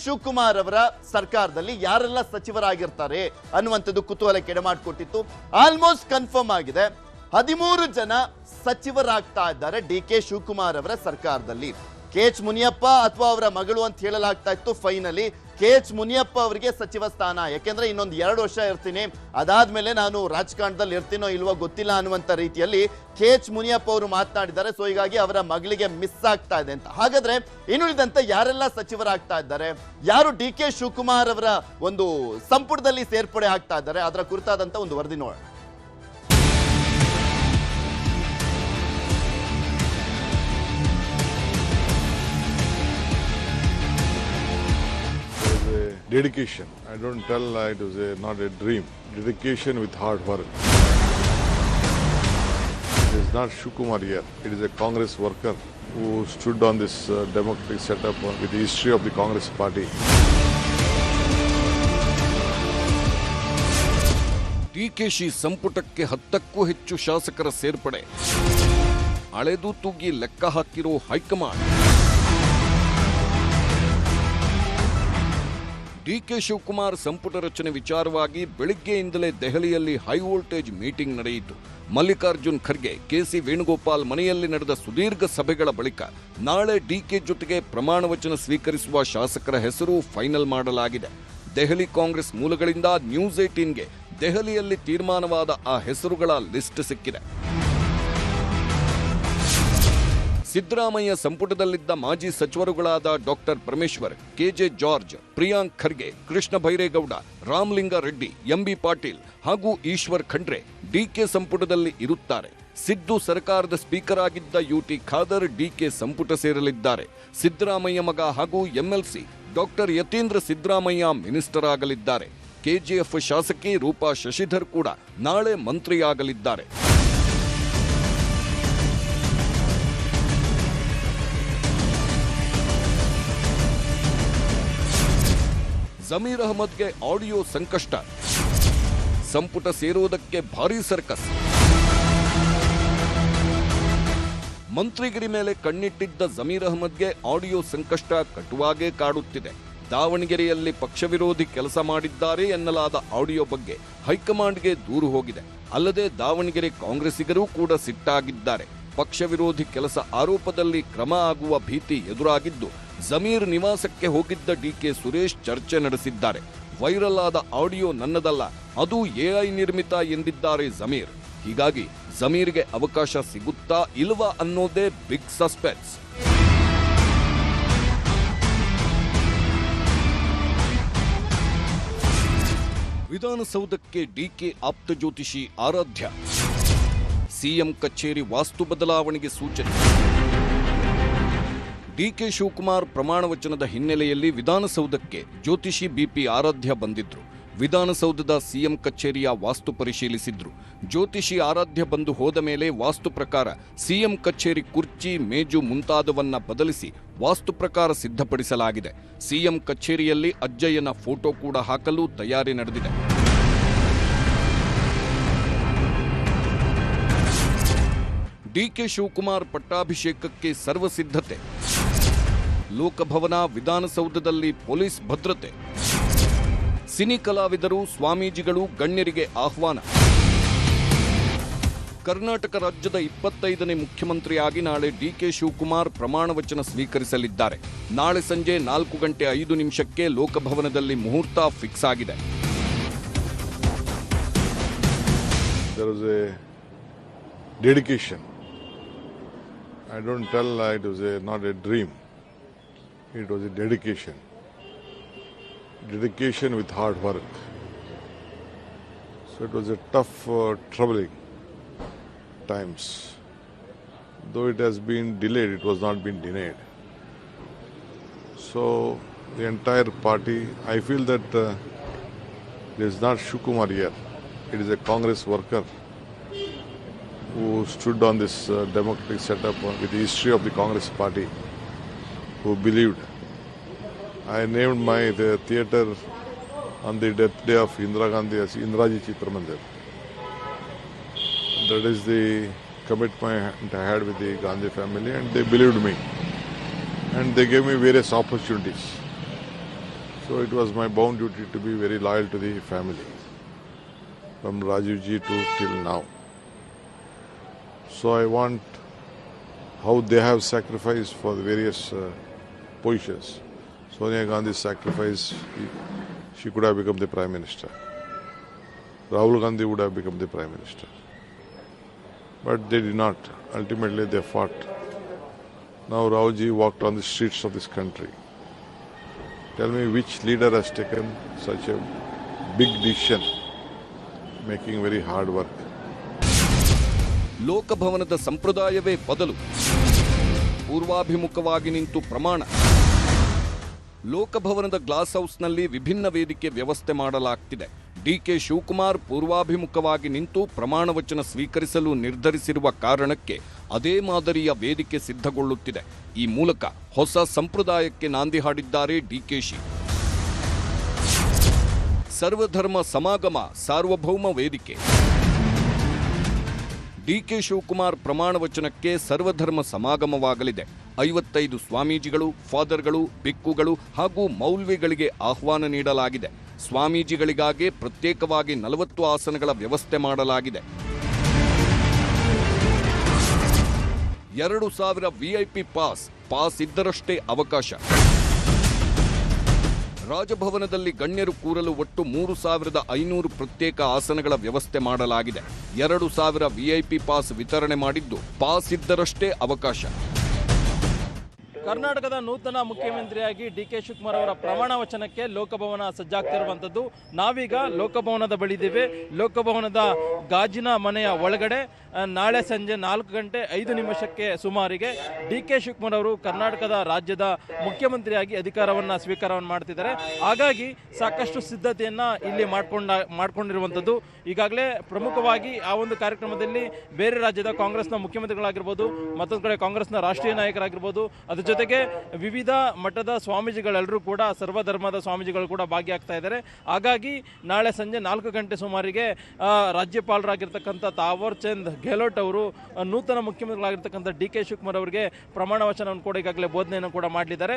ಶಿವಕುಮಾರ್ ಅವರ ಸರ್ಕಾರದಲ್ಲಿ ಯಾರೆಲ್ಲ ಸಚಿವರಾಗಿರ್ತಾರೆ ಅನ್ನುವಂಥದ್ದು ಕುತೂಹಲಕ್ಕೆ ಎಡೆಮಾಡಿಕೊಟ್ಟಿತ್ತು. ಆಲ್ಮೋಸ್ಟ್ ಕನ್ಫರ್ಮ್ ಆಗಿದೆ, 13 ಜನ ಸಚಿವರಾಗ್ತಾ ಇದ್ದಾರೆ ಡಿ.ಕೆ. ಶಿವಕುಮಾರ್ ಅವರ ಸರ್ಕಾರದಲ್ಲಿ. ಕೆ.ಎಚ್. ಮುನಿಯಪ್ಪ ಅಥವಾ ಅವರ ಮಗಳು ಅಂತ ಹೇಳಲಾಗ್ತಾ ಇತ್ತು. Finally KH. ಮುನಿಯಪ್ಪ ಅವರಿಗೆ ಸಚಿವ ಸ್ಥಾನ, ಯಾಕೆಂದ್ರೆ ಇನ್ನೊಂದು 2 ವರ್ಷ ಇರ್ತೀನಿ, ಅದಾದ್ಮೇಲೆ ನಾನು ರಾಜಕಾರಣದಲ್ಲಿ ಇರ್ತೀನೋ ಇಲ್ವೋ ಗೊತ್ತಿಲ್ಲ ಅನ್ನುವಂಥ ರೀತಿಯಲ್ಲಿ ಕೆ.ಎಚ್. ಮುನಿಯಪ್ಪ ಅವರು ಮಾತನಾಡಿದ್ದಾರೆ. ಸೊ ಹೀಗಾಗಿ ಅವರ ಮಗಳಿಗೆ ಮಿಸ್ ಆಗ್ತಾ ಇದೆ ಅಂತ. ಹಾಗಾದ್ರೆ ಇನ್ನುಳಿದಂತೆ ಯಾರೆಲ್ಲ ಸಚಿವರಾಗ್ತಾ ಇದ್ದಾರೆ, ಯಾರು ಡಿ.ಕೆ. ಶಿವಕುಮಾರ್ ಅವರ ಒಂದು ಸಂಪುಟದಲ್ಲಿ ಸೇರ್ಪಡೆ ಆಗ್ತಾ ಇದ್ದಾರೆ, ಅದರ ಕುರಿತಾದಂತ ಒಂದು ವರದಿ ನೋಡೋಣ. Dedication. I don't tell it was not a dream. Dedication with hard work. It is not Shukumar here. It is a Congress worker who stood on this democratic setup with the history of the Congress party. DKShi ಸಂಪುಟಕ್ಕೆ 10ಕ್ಕೂ ಹೆಚ್ಚು ಶಾಸಕರ ಸೇರ್ಪಡೆ, ಅಳೆದು ತೂಗಿ ಲೆಕ್ಕ ಹಾಕಿರೋ high command. DK. Shivakumar ಸಂಪುಟ ರಚನೆ ವಿಚಾರವಾಗಿ ಬೆಳಿಗ್ಗೆಯಿಂದಲೇ ದೆಹಲಿಯಲ್ಲಿ ಹೈ ವೋಲ್ಟೇಜ್ ಮೀಟಿಂಗ್ ನಡೆಯಿತು. ಮಲ್ಲಿಕಾರ್ಜುನ್ ಖರ್ಗೆ, ಕೆ.ಸಿ. ವೇಣುಗೋಪಾಲ್ ಮನೆಯಲ್ಲಿ ನಡೆದ ಸುದೀರ್ಘ ಸಭೆಗಳ ಬಳಿಕ ನಾಳೆ ಡಿ.ಕೆ. ಜೊತೆಗೆ ಪ್ರಮಾಣ ವಚನ ಸ್ವೀಕರಿಸುವ ಶಾಸಕರ ಹೆಸರು ಫೈನಲ್ ಮಾಡಲಾಗಿದೆ. ದೆಹಲಿ ಕಾಂಗ್ರೆಸ್ ಮೂಲಗಳಿಂದ ನ್ಯೂಸ್ 18ಗೆ ದೆಹಲಿಯಲ್ಲಿ ತೀರ್ಮಾನವಾದ ಆ ಹೆಸರುಗಳ ಲಿಸ್ಟ್ ಸಿಕ್ಕಿದೆ. ಸಿದ್ದರಾಮಯ್ಯ ಸಂಪುಟದಲ್ಲಿದ್ದ ಮಾಜಿ ಸಚಿವರುಗಳಾದ doctor Parameshwar, KJ George, Priyank Kharge, Krishna Byregowda, Ramalinga Reddy, MB Patil ಹಾಗೂ ಈಶ್ವರ್ ಖಂಡ್ರೆ ಡಿಕೆ ಸಂಪುಟದಲ್ಲಿ ಇರುತ್ತಾರೆ. ಸಿದ್ದು ಸರ್ಕಾರದ ಸ್ಪೀಕರ್ ಆಗಿದ್ದ ಯುಟಿ ಖಾದರ್ ಡಿಕೆ ಸಂಪುಟ ಸೇರಲಿದ್ದಾರೆ. ಸಿದ್ದರಾಮಯ್ಯ ಮಗ ಹಾಗೂ MLC doctor Yathindra Siddaramaiah minister ಆಗಲಿದ್ದಾರೆ. ಕೆಜಿಎಫ್ ಶಾಸಕಿ ರೂಪಾ ಶಶಿಧರ್ ಕೂಡ ನಾಳೆ ಮಂತ್ರಿಯಾಗಲಿದ್ದಾರೆ. ಜಮೀರ್ ಅಹಮದ್ಗೆ ಆಡಿಯೋ ಸಂಕಷ್ಟ, ಸಂಪುಟ ಸೇರುವುದಕ್ಕೆ ಭಾರೀ ಸರ್ಕಸ್. ಮಂತ್ರಿಗಿರಿ ಮೇಲೆ ಕಣ್ಣಿಟ್ಟಿದ್ದ ಜಮೀರ್ ಅಹಮದ್ಗೆ ಆಡಿಯೋ ಸಂಕಷ್ಟ ಕಟುವಾಗೇ ಕಾಡುತ್ತಿದೆ. ದಾವಣಗೆರೆಯಲ್ಲಿ ಪಕ್ಷ ವಿರೋಧಿ ಕೆಲಸ ಮಾಡಿದ್ದಾರೆ ಎನ್ನಲಾದ ಆಡಿಯೋ ಬಗ್ಗೆ ಹೈಕಮಾಂಡ್ಗೆ ದೂರು ಹೋಗಿದೆ. ಅಲ್ಲದೆ ದಾವಣಗೆರೆ ಕಾಂಗ್ರೆಸ್ಸಿಗರೂ ಕೂಡ ಸಿಟ್ಟಾಗಿದ್ದಾರೆ. ಪಕ್ಷ ವಿರೋಧಿ ಕೆಲಸ ಆರೋಪದಲ್ಲಿ ಕ್ರಮ ಆಗುವ ಭೀತಿ ಎದುರಾಗಿದ್ದು ಜಮೀರ್ ನಿವಾಸಕ್ಕೆ ಹೋಗಿದ್ದ ಡಿಕೆ ಸುರೇಶ್ ಚರ್ಚೆ ನಡೆಸಿದ್ದಾರೆ. ವೈರಲ್ ಆದ ಆಡಿಯೋ ನನ್ನದಲ್ಲ, ಅದು ಎಐ ನಿರ್ಮಿತ ಎಂದಿದ್ದಾರೆ ಜಮೀರ್. ಹೀಗಾಗಿ ಜಮೀರ್ಗೆ ಅವಕಾಶ ಸಿಗುತ್ತಾ ಇಲ್ವಾ ಅನ್ನೋದೇ ಬಿಗ್ ಸಸ್ಪೆನ್ಸ್. ವಿಧಾನಸೌಧಕ್ಕೆ ಡಿಕೆ ಆಪ್ತ ಜ್ಯೋತಿಷಿ ಆರಾಧ್ಯ, ಸಿಎಂ ಕಚೇರಿ ವಾಸ್ತು ಬದಲಾವಣೆಗೆ ಸೂಚನೆ. ಡಿಕೆ ಶಿವಕುಮಾರ್ ಪ್ರಮಾಣ ವಚನದ ಹಿನ್ನೆಲೆಯಲ್ಲಿ ವಿಧಾನಸೌಧಕ್ಕೆ ಜ್ಯೋತಿಷಿ ಬಿಪಿ ಆರಾಧ್ಯ ಬಂದಿದ್ರು. ವಿಧಾನಸೌಧದ ಸಿಎಂ ಕಚೇರಿಯ ವಾಸ್ತು ಪರಿಶೀಲಿಸಿದ್ರು. ಜ್ಯೋತಿಷಿ ಆರಾಧ್ಯ ಬಂದು ಹೋದ ಮೇಲೆ ವಾಸ್ತು ಪ್ರಕಾರ ಸಿಎಂ ಕಚೇರಿ ಕುರ್ಚಿ, ಮೇಜು ಮುಂತಾದವನ್ನ ಬದಲಿಸಿ ವಾಸ್ತು ಪ್ರಕಾರ ಸಿದ್ಧಪಡಿಸಲಾಗಿದೆ. ಸಿಎಂ ಕಚೇರಿಯಲ್ಲಿ ಅಜ್ಜಯ್ಯನ ಫೋಟೋ ಕೂಡ ಹಾಕಲು ತಯಾರಿ ನಡೆದಿದೆ. ಡಿಕೆ ಶಿವಕುಮಾರ್ ಪಟ್ಟಾಭಿಷೇಕಕ್ಕೆ ಸರ್ವಸಿದ್ಧತೆ. ಲೋಕಭವನ, ವಿಧಾನಸೌಧದಲ್ಲಿ ಪೊಲೀಸ್ ಭದ್ರತೆ. ಸಿನಿ ಕಲಾವಿದರು, ಸ್ವಾಮೀಜಿಗಳು, ಗಣ್ಯರಿಗೆ ಆಹ್ವಾನ. ಕರ್ನಾಟಕ ರಾಜ್ಯದ 25ನೇ ಮುಖ್ಯಮಂತ್ರಿಯಾಗಿ ನಾಳೆ ಡಿಕೆ ಶಿವಕುಮಾರ್ ಪ್ರಮಾಣ ವಚನ ಸ್ವೀಕರಿಸಲಿದ್ದಾರೆ. ನಾಳೆ ಸಂಜೆ 4:05 ಲೋಕಭವನದಲ್ಲಿ ಮುಹೂರ್ತ ಫಿಕ್ಸ್ ಆಗಿದೆ. There was a dedication. I don't tell it was not a dream. It was a dedication. Dedication with hard work. So it was a tough, troubling times. Though it has been delayed, it was not been denied. So the entire party, I feel that there is not Shukumar here. It is a Congress worker who stood on this democratic setup with the history of the Congress party, who believed. I named my theatre on the death day of Indira Gandhi as Indraji Chitra Mandir. That is the commitment I had with the Gandhi family, and they believed me. And they gave me various opportunities. So it was my bound duty to be very loyal to the family, from Rajiv ji to till now. So I want how they have sacrificed for the various positions. Sonia Gandhi's sacrifice, she could have become the Prime Minister. Rahul Gandhi would have become the Prime Minister. But they did not. Ultimately they fought. Now Rahul ji walked on the streets of this country. Tell me which leader has taken such a big decision, making very hard work. ಲೋಕಭವನದ ಸಂಪ್ರದಾಯವೇ ಬದಲು, ಪೂರ್ವಾಭಿಮುಖವಾಗಿ ನಿಂತು ಪ್ರಮಾಣ. ಲೋಕಭವನದ glass ಹೌಸ್ನಲ್ಲಿ ವಿಭಿನ್ನ ವೇದಿಕೆ ವ್ಯವಸ್ಥೆ ಮಾಡಲಾಗ್ತಿದೆ. DK Shivakumar ಪೂರ್ವಾಭಿಮುಖವಾಗಿ ನಿಂತು ಪ್ರಮಾಣ ವಚನ ಸ್ವೀಕರಿಸಲು ನಿರ್ಧರಿಸಿರುವ ಕಾರಣಕ್ಕೆ ಅದೇ ಮಾದರಿಯ ವೇದಿಕೆ ಸಿದ್ಧಗೊಳ್ಳುತ್ತಿದೆ. ಈ ಮೂಲಕ ಹೊಸ ಸಂಪ್ರದಾಯಕ್ಕೆ ನಾಂದಿ ಹಾಡಿದ್ದಾರೆ ಡಿಕೆಶಿ. ಸರ್ವಧರ್ಮ ಸಮಾಗಮ ಸಾರ್ವಭೌಮ ವೇದಿಕೆ. ಡಿಕೆ ಶಿವಕುಮಾರ್ ಪ್ರಮಾಣ ವಚನಕ್ಕೆ ಸರ್ವಧರ್ಮ ಸಮಾಗಮವಾಗಲಿದೆ. 55 ಸ್ವಾಮೀಜಿಗಳು, ಫಾದರ್ಗಳು, ಬಿಕ್ಕುಗಳು ಹಾಗೂ ಮೌಲ್ವಿಗಳಿಗೆ ಆಹ್ವಾನ ನೀಡಲಾಗಿದೆ. ಸ್ವಾಮೀಜಿಗಳಿಗಾಗಿ ಪ್ರತ್ಯೇಕವಾಗಿ 40 ಆಸನಗಳ ವ್ಯವಸ್ಥೆ ಮಾಡಲಾಗಿದೆ. 2000 ವಿಐಪಿ ಪಾಸ್ ಇದ್ದರಷ್ಟೇ ಅವಕಾಶ. ರಾಜಭವನದಲ್ಲಿ ಗಣ್ಯರು ಕೂರಲು ಒಟ್ಟು 3500 ಪ್ರತ್ಯೇಕ ಆಸನಗಳ ವ್ಯವಸ್ಥೆ ಮಾಡಲಾಗಿದೆ. 2000 ವಿಐಪಿ ಪಾಸ್ ವಿತರಣೆ ಮಾಡಿದ್ದು ಪಾಸ್ ಇದ್ದರಷ್ಟೇ ಅವಕಾಶ. ಕರ್ನಾಟಕದ ನೂತನ ಮುಖ್ಯಮಂತ್ರಿಯಾಗಿ ಡಿಕೆ ಶಿವಕುಮಾರ್ ಅವರ ಪ್ರಮಾಣ ವಚನಕ್ಕೆ ಲೋಕಭವನ ಸಜ್ಜಾಗ್ತಿರುವಂಥದ್ದು. ನಾವೀಗ ಲೋಕಭವನದ ಬಳಿ ಇದ್ದೇವೆ. ಲೋಕಭವನದ ಗಾಜಿನ ಮನೆಯ ಒಳಗಡೆ ನಾಳೆ ಸಂಜೆ 4:05 ಸುಮಾರಿಗೆ ಡಿಕೆ ಶಿವಕುಮಾರ್ ಅವರು ಕರ್ನಾಟಕದ ರಾಜ್ಯದ ಮುಖ್ಯಮಂತ್ರಿಯಾಗಿ ಅಧಿಕಾರವನ್ನು ಸ್ವೀಕಾರವನ್ನು ಮಾಡ್ತಿದ್ದಾರೆ. ಹಾಗಾಗಿ ಸಾಕಷ್ಟು ಸಿದ್ಧತೆಯನ್ನು ಇಲ್ಲಿ ಮಾಡ್ಕೊಂಡಿರುವಂಥದ್ದು. ಈಗಾಗಲೇ ಪ್ರಮುಖವಾಗಿ ಆ ಒಂದು ಕಾರ್ಯಕ್ರಮದಲ್ಲಿ ಬೇರೆ ರಾಜ್ಯದ ಕಾಂಗ್ರೆಸ್ನ ಮುಖ್ಯಮಂತ್ರಿಗಳಾಗಿರ್ಬೋದು, ಮತ್ತೊಂದು ಕಡೆ ಕಾಂಗ್ರೆಸ್ನ ರಾಷ್ಟ್ರೀಯ ನಾಯಕರಾಗಿರ್ಬೋದು, ಅದ್ರ ಜೊತೆಗೆ ವಿವಿಧ ಮಠದ ಸ್ವಾಮೀಜಿಗಳೆಲ್ಲರೂ ಕೂಡ, ಸರ್ವಧರ್ಮದ ಸ್ವಾಮೀಜಿಗಳು ಕೂಡ ಭಾಗಿಯಾಗ್ತಾ ಇದ್ದಾರೆ. ಹಾಗಾಗಿ ನಾಳೆ ಸಂಜೆ 4 ಸುಮಾರಿಗೆ ರಾಜ್ಯಪಾಲರಾಗಿರ್ತಕ್ಕಂಥ ತಾವರ್ ಚಂದ್ ಗೆಹ್ಲೋಟ್ ಅವರು ನೂತನ ಮುಖ್ಯಮಂತ್ರಿಗಳಾಗಿರ್ತಕ್ಕಂಥ ಡಿಕೆ ಶಿವಕುಮಾರ್ ಅವರಿಗೆ ಪ್ರಮಾಣ ವಚನವನ್ನು ಕೂಡ ಈಗಾಗಲೇ ಬೋಧನೆಯನ್ನು ಕೂಡ ಮಾಡಲಿದ್ದಾರೆ.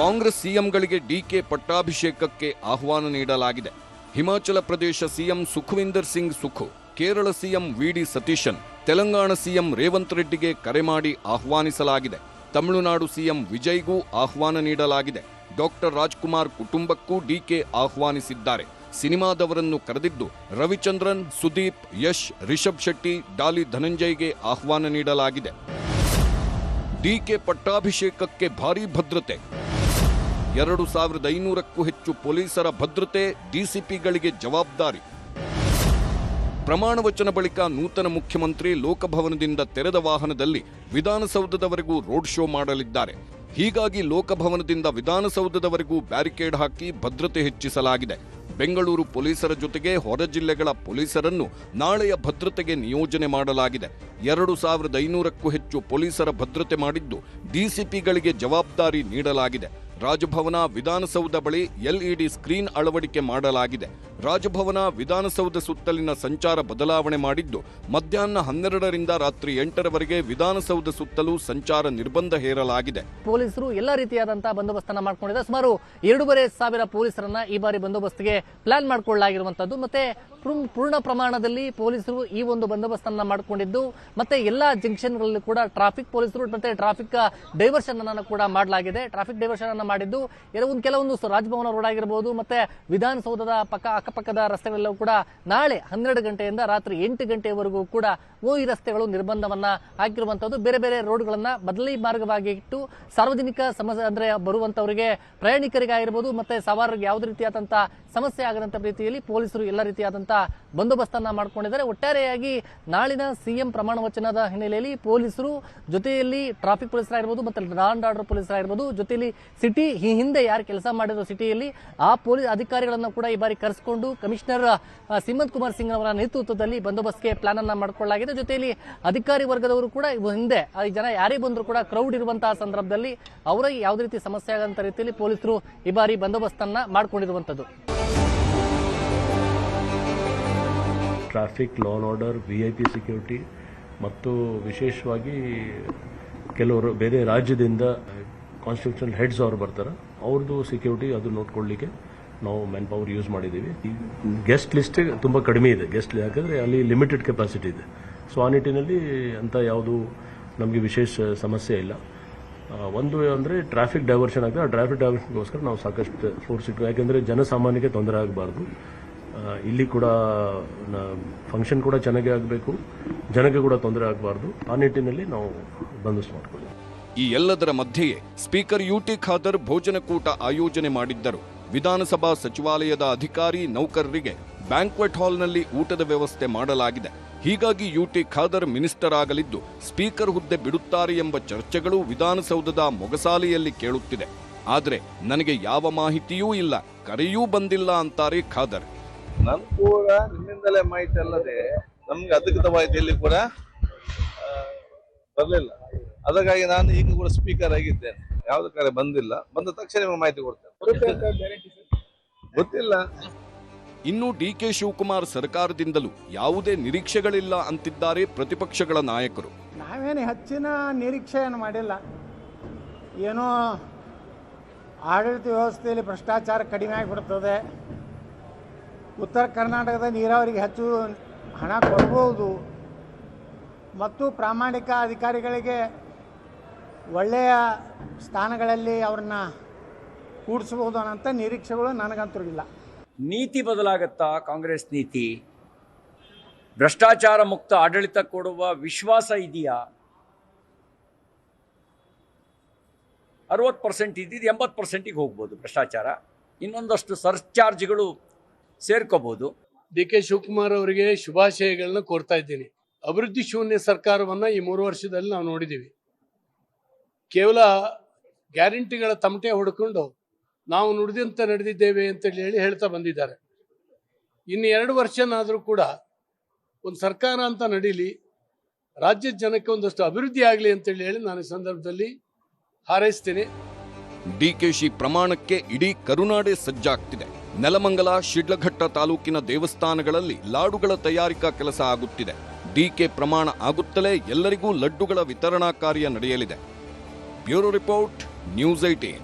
ಕಾಂಗ್ರೆಸ್ ಸಿಎಂಗಳಿಗೆ ಡಿಕೆ ಪಟ್ಟಾಭಿಷೇಕಕ್ಕೆ ಆಹ್ವಾನ ನೀಡಲಾಗಿದೆ. Himachal Pradesh CM Sukhvinder Singh Sukhu, Kerala CM VD Satheesan, Telangana CM Revanth ರೆಡ್ಡಿಗೆ ಕರೆ ಮಾಡಿ ಆಹ್ವಾನಿಸಲಾಗಿದೆ. ತಮಿಳುನಾಡು ಸಿಎಂ ವಿಜಯ್ಗೂ ಆಹ್ವಾನ ನೀಡಲಾಗಿದೆ. ಡಾಕ್ಟರ್ ರಾಜ್ಕುಮಾರ್ ಕುಟುಂಬಕ್ಕೂ ಡಿಕೆ ಆಹ್ವಾನಿಸಿದ್ದಾರೆ. ಸಿನಿಮಾದವರನ್ನು ಕರೆದಿದ್ದು ರವಿಚಂದ್ರನ್, ಸುದೀಪ್, ಯಶ್, ರಿಷಬ್ ಶೆಟ್ಟಿ, ಡಾಲಿ ಧನಂಜಯ್ಗೆ ಆಹ್ವಾನ ನೀಡಲಾಗಿದೆ. ಡಿಕೆ ಪಟ್ಟಾಭಿಷೇಕಕ್ಕೆ ಭಾರೀ ಭದ್ರತೆ. 2500ಕ್ಕೂ ಹೆಚ್ಚು ಪೊಲೀಸರ ಭದ್ರತೆ, ಡಿಸಿಪಿಗಳಿಗೆ ಜವಾಬ್ದಾರಿ. ಪ್ರಮಾಣ ವಚನ ಬಳಿಕ ನೂತನ ಮುಖ್ಯಮಂತ್ರಿ ಲೋಕಭವನದಿಂದ ತೆರೆದ ವಾಹನದಲ್ಲಿ ವಿಧಾನಸೌಧದವರೆಗೂ ರೋಡ್ ಶೋ ಮಾಡಲಿದ್ದಾರೆ. ಹೀಗಾಗಿ ಲೋಕಭವನದಿಂದ ವಿಧಾನಸೌಧದವರೆಗೂ ಬ್ಯಾರಿಕೇಡ್ ಹಾಕಿ ಭದ್ರತೆ ಹೆಚ್ಚಿಸಲಾಗಿದೆ. ಬೆಂಗಳೂರು ಪೊಲೀಸರ ಜೊತೆಗೆ ಹೊರ ಜಿಲ್ಲೆಗಳ ಪೊಲೀಸರನ್ನು ನಾಳೆಯ ಭದ್ರತೆಗೆ ನಿಯೋಜನೆ ಮಾಡಲಾಗಿದೆ. 2500ಕ್ಕೂ ಹೆಚ್ಚು ಪೊಲೀಸರ ಭದ್ರತೆ ಮಾಡಿದ್ದು ಡಿಸಿಪಿಗಳಿಗೆ ಜವಾಬ್ದಾರಿ ನೀಡಲಾಗಿದೆ. ರಾಜಭವನ, ವಿಧಾನಸೌಧ ಬಳಿ ಎಲ್ಇಡಿ ಸ್ಕ್ರೀನ್ ಅಳವಡಿಕೆ ಮಾಡಲಾಗಿದೆ. ರಾಜಭವನ, ವಿಧಾನಸೌಧ ಸುತ್ತಲಿನ ಸಂಚಾರ ಬದಲಾವಣೆ ಮಾಡಿದ್ದು ಮಧ್ಯಾಹ್ನ 12ರಿಂದ ರಾತ್ರಿ 8ರವರೆಗೆ ವಿಧಾನಸೌಧ ಸುತ್ತಲೂ ಸಂಚಾರ ನಿರ್ಬಂಧ ಹೇರಲಾಗಿದೆ. ಪೊಲೀಸರು ಎಲ್ಲ ರೀತಿಯಾದಂತಹ ಬಂದೋಬಸ್ತನ್ನ ಮಾಡ್ಕೊಂಡಿದ್ದಾರೆ. ಸುಮಾರು 2500 ಪೊಲೀಸರನ್ನ ಈ ಬಾರಿ ಬಂದೋಬಸ್ತಿಗೆ ಪ್ಲಾನ್ ಮಾಡಿಕೊಳ್ಳಲಾಗಿರುವಂತದ್ದು. ಮತ್ತೆ ಪೂರ್ಣ ಪ್ರಮಾಣದಲ್ಲಿ ಪೊಲೀಸರು ಈ ಒಂದು ಬಂದೋಬಸ್ತನ್ನ ಮಾಡಿಕೊಂಡಿದ್ದು, ಮತ್ತೆ ಎಲ್ಲಾ ಜಂಕ್ಷನ್ಗಳಲ್ಲಿ ಕೂಡ ಟ್ರಾಫಿಕ್ ಪೊಲೀಸರು ಮತ್ತೆ ಟ್ರಾಫಿಕ್ ಡೈವರ್ಷನ್ ಅನ್ನ ಕೂಡ ಮಾಡಲಾಗಿದೆ. ಟ್ರಾಫಿಕ್ ಡೈವರ್ಷನ್ ಅನ್ನ ಮಾಡಿದ್ದು ಕೆಲವೊಂದು ರಾಜಭವನ ರೋಡ್ ಆಗಿರಬಹುದು, ಮತ್ತೆ ವಿಧಾನಸೌಧದ ಅಕ್ಕಪಕ್ಕದ ರಸ್ತೆಗಳೆಲ್ಲವೂ ಕೂಡ ನಾಳೆ 12 ಗಂಟೆಯಿಂದ ರಾತ್ರಿ 8 ಗಂಟೆವರೆಗೂ ಕೂಡ ಈ ರಸ್ತೆಗಳು ನಿರ್ಬಂಧವನ್ನ ಹಾಕಿರುವಂತದ್ದು. ಬೇರೆ ಬೇರೆ ರೋಡ್ಗಳನ್ನ ಬದಲಿ ಮಾರ್ಗವಾಗಿ ಇಟ್ಟು ಸಾರ್ವಜನಿಕ ಸಮಸ್ಯೆ ಅಂದ್ರೆ ಬರುವಂತವರಿಗೆ, ಪ್ರಯಾಣಿಕರಿಗಾಗಿರ್ಬೋದು ಮತ್ತೆ ಸವಾರರಿಗೆ ಯಾವುದೇ ರೀತಿಯಾದಂತಹ ಸಮಸ್ಯೆ ಆಗದಂತ ರೀತಿಯಲ್ಲಿ ಪೊಲೀಸರು ಎಲ್ಲ ರೀತಿಯಾದಂತಹ ಬಂದೋಬಸ್ತನ್ನ ಮಾಡಿಕೊಂಡಿದ್ದಾರೆ. ಒಟ್ಟಾರೆಯಾಗಿ ನಾಳಿನ ಸಿಎಂ ಪ್ರಮಾಣ ವಚನದ ಹಿನ್ನೆಲೆಯಲ್ಲಿ ಪೊಲೀಸರು ಜೊತೆಯಲ್ಲಿ ಟ್ರಾಫಿಕ್ ಪೊಲೀಸರಾಗಿರ್ಬೋದು ಮತ್ತೆ ಲಾ ಅಂಡ್ ಆರ್ಡರ್ ಪೊಲೀಸರಾಗಿರ್ಬೋದು, ಜೊತೆಯಲ್ಲಿ ಸಿಟಿ ಹಿಂದೆ ಯಾರು ಕೆಲಸ ಮಾಡಿದ್ರು ಸಿಟಿಯಲ್ಲಿ ಆ ಪೊಲೀಸ್ ಅಧಿಕಾರಿಗಳನ್ನು ಕೂಡ ಈ ಬಾರಿ ಕರೆಸಿಕೊಂಡು ಕಮಿಷನರ್ ಸಿಮಂತ್ ಕುಮಾರ್ ಸಿಂಗ್ ಅವರ ನೇತೃತ್ವದಲ್ಲಿ ಬಂದೋಬಸ್ತ್ಗೆ ಪ್ಲಾನ್ ಅನ್ನ ಮಾಡಿಕೊಳ್ಳಲಾಗಿದೆ. ಜೊತೆಯಲ್ಲಿ ಅಧಿಕಾರಿ ವರ್ಗದವರು ಕೂಡ ಹಿಂದೆ ಜನ ಯಾರೇ ಬಂದರೂ ಕೂಡ ಕ್ರೌಡ್ ಇರುವಂತಹ ಸಂದರ್ಭದಲ್ಲಿ ಅವರಿಗೆ ಯಾವುದೇ ರೀತಿ ಸಮಸ್ಯೆ ಆಗಂತ ರೀತಿಯಲ್ಲಿ ಪೊಲೀಸರು ಈ ಬಾರಿ ಬಂದೋಬಸ್ತನ್ನ ಮಾಡಿಕೊಂಡಿರುವಂತದ್ದು. Traffic, law and order, VIP security ಮತ್ತು ವಿಶೇಷವಾಗಿ ಕೆಲವರು ಬೇರೆ ರಾಜ್ಯದಿಂದ ಕಾನ್ಸ್ಟಿಟ್ಯೂಷನಲ್ ಹೆಡ್ಸ್ ಅವರು ಬರ್ತಾರೆ, ಅವ್ರದ್ದು ಸೆಕ್ಯೂರಿಟಿ ಅದು ನೋಡ್ಕೊಳ್ಳಿಕ್ಕೆ ನಾವು ಮ್ಯಾನ್ ಪವರ್ ಯೂಸ್ ಮಾಡಿದ್ದೀವಿ. ಗೆಸ್ಟ್ ಲಿಸ್ಟ್ ತುಂಬ ಕಡಿಮೆ ಇದೆ, ಗೆಸ್ಟ್ ಯಾಕಂದರೆ ಅಲ್ಲಿ ಲಿಮಿಟೆಡ್ ಕೆಪಾಸಿಟಿ ಇದೆ. ಸೊ ಆ ನಿಟ್ಟಿನಲ್ಲಿ ಅಂತ ಯಾವುದು ನಮಗೆ ವಿಶೇಷ ಸಮಸ್ಯೆ ಇಲ್ಲ. ಒಂದು ಅಂದರೆ ಟ್ರಾಫಿಕ್ ಡೈವರ್ಷನ್ ಆಗ್ತದೆ, ಆ ಟ್ರಾಫಿಕ್ ಡೈವರ್ಷನ್ಗೋಸ್ಕರ ನಾವು ಸಾಕಷ್ಟು ಫೋರ್ಸ್ ಇಟ್ಟು, ಯಾಕೆಂದರೆ ಜನಸಾಮಾನ್ಯಕ್ಕೆ ತೊಂದರೆ ಆಗಬಾರ್ದು. ಇಲ್ಲಿ ಕೂಡ ಫಂಕ್ಷನ್ ಕೂಡ ಚೆನ್ನಾಗಿ ಆಗಬೇಕು, ಜನಕ್ಕೆ ಕೂಡ ತೊಂದರೆ ಆಗಬಾರ್ದು. ಆ ನಿಟ್ಟಿನಲ್ಲಿ ನಾವು ಬಂದೋಬಸ್ತ್ ಮಾಡಿಕೊಳ್ಳಿ. ಈ ಎಲ್ಲದರ ಮಧ್ಯೆಯೇ ಸ್ಪೀಕರ್ ಯುಟಿ ಖಾದರ್ ಭೋಜನಕೂಟ ಆಯೋಜನೆ ಮಾಡಿದ್ದರು. ವಿಧಾನಸಭಾ ಸಚಿವಾಲಯದ ಅಧಿಕಾರಿ ನೌಕರರಿಗೆ ಬ್ಯಾಂಕ್ವೆಟ್ ಹಾಲ್ನಲ್ಲಿ ಊಟದ ವ್ಯವಸ್ಥೆ ಮಾಡಲಾಗಿದೆ. ಹೀಗಾಗಿ ಯುಟಿ ಖಾದರ್ ಮಿನಿಸ್ಟರ್ ಆಗಲಿದ್ದು ಸ್ಪೀಕರ್ ಹುದ್ದೆ ಬಿಡುತ್ತಾರೆ ಎಂಬ ಚರ್ಚೆಗಳು ವಿಧಾನಸೌಧದ ಮೊಗಸಾಲೆಯಲ್ಲಿ ಕೇಳುತ್ತಿದೆ. ಆದರೆ ನನಗೆ ಯಾವ ಮಾಹಿತಿಯೂ ಇಲ್ಲ, ಕರೆಯೂ ಬಂದಿಲ್ಲ ಅಂತಾರೆ ಖಾದರ್. ನನ್ ಕೂಡ ನಿಮ್ಮಿಂದಲೇ ಮಾಹಿತಿ ಅಲ್ಲದೆ ನಮ್ಗೆ ಅಧಿಕೃತ ಮಾಹಿತಿಯಲ್ಲಿ ಕೂಡ ಬರಲಿಲ್ಲ. ಅದಕ್ಕಾಗಿ ನಾನು ಈಗ ಕೂಡ ಸ್ಪೀಕರ್ ಆಗಿದ್ದೇನೆ, ಯಾವ್ದು ಕರೆ ಬಂದಿಲ್ಲ. ಬಂದ ತಕ್ಷಣ ನಿಮಗೆ ಮಾಹಿತಿ ಕೊಡ್ತೇನೆ. ಗೊತ್ತಿಲ್ಲ. ಇನ್ನು ಡಿಕೆ ಶಿವಕುಮಾರ್ ಸರ್ಕಾರದಿಂದಲೂ ಯಾವುದೇ ನಿರೀಕ್ಷೆಗಳಿಲ್ಲ ಅಂತಿದ್ದಾರೆ ಪ್ರತಿಪಕ್ಷಗಳ ನಾಯಕರು. ನಾವೇನು ಹೆಚ್ಚಿನ ನಿರೀಕ್ಷೆಯನ್ನು ಮಾಡಿಲ್ಲ. ಏನೋ ಆಡಳಿತ ವ್ಯವಸ್ಥೆಯಲ್ಲಿ ಭ್ರಷ್ಟಾಚಾರ ಕಡಿಮೆ ಆಗಿಬಿಡ್ತದೆ, ಉತ್ತರ ಕರ್ನಾಟಕದ ನೀರಾವರಿಗೆ ಹೆಚ್ಚು ಹಣ ಕೊಡ್ಬೋದು ಮತ್ತು ಪ್ರಾಮಾಣಿಕ ಅಧಿಕಾರಿಗಳಿಗೆ ಒಳ್ಳೆಯ ಸ್ಥಾನಗಳಲ್ಲಿ ಅವ್ರನ್ನ ಕೂಡಿಸ್ಬೋದು ಅನ್ನೋಂಥ ನಿರೀಕ್ಷೆಗಳು ನನಗಂತೂ ಇಲ್ಲ. ನೀತಿ ಬದಲಾಗತ್ತಾ? ಕಾಂಗ್ರೆಸ್ ನೀತಿ ಭ್ರಷ್ಟಾಚಾರ ಮುಕ್ತ ಆಡಳಿತ ಕೊಡುವ ವಿಶ್ವಾಸ ಇದೆಯಾ? 60% ಇದ್ದಿದ್ದು 80%ಗೆ ಹೋಗ್ಬೋದು ಭ್ರಷ್ಟಾಚಾರ. ಇನ್ನೊಂದಷ್ಟು ಸರ್ಚಾರ್ಜ್ಗಳು ಸೇರ್ಕೋಬಹುದು. ಡಿ ಕೆ ಶಿವಕುಮಾರ್ ಅವರಿಗೆ ಶುಭಾಶಯಗಳನ್ನ ಕೋರ್ತಾ ಇದ್ದೀನಿ. ಅಭಿವೃದ್ಧಿ ಶೂನ್ಯ ಸರ್ಕಾರವನ್ನು ಈ 3 ವರ್ಷದಲ್ಲಿ ನಾವು ನೋಡಿದ್ದೀವಿ. ಕೇವಲ ಗ್ಯಾರಂಟಿಗಳ ತಮಟೆ ಹೊಡ್ಕೊಂಡು ನಾವು ನುಡಿದಂತೆ ನಡೆದಿದ್ದೇವೆ ಅಂತೇಳಿ ಹೇಳ್ತಾ ಬಂದಿದ್ದಾರೆ. ಇನ್ನು 2 ವರ್ಷನಾದರೂ ಕೂಡ ಒಂದು ಸರ್ಕಾರ ಅಂತ ನಡೀಲಿ, ರಾಜ್ಯದ ಜನಕ್ಕೆ ಒಂದಷ್ಟು ಅಭಿವೃದ್ಧಿ ಆಗಲಿ ಅಂತೇಳಿ ನಾನು ಈ ಸಂದರ್ಭದಲ್ಲಿ ಹಾರೈಸ್ತೇನೆ. ಡಿಕೆಶಿ ಪ್ರಮಾಣಕ್ಕೆ ಇಡೀ ಕರುನಾಡೆ ಸಜ್ಜಾಗ್ತಿದೆ. ನೆಲಮಂಗಲ, ಶಿಡ್ಲಘಟ್ಟ ತಾಲೂಕಿನ ದೇವಸ್ಥಾನಗಳಲ್ಲಿ ಲಾಡುಗಳ ತಯಾರಿಕಾ ಕೆಲಸ ಆಗುತ್ತಿದೆ. ಡಿಕೆ ಪ್ರಮಾಣ ಆಗುತ್ತಲೇ ಎಲ್ಲರಿಗೂ ಲಡ್ಡುಗಳ ವಿತರಣಾ ಕಾರ್ಯ ನಡೆಯಲಿದೆ. Bureau report, news 18.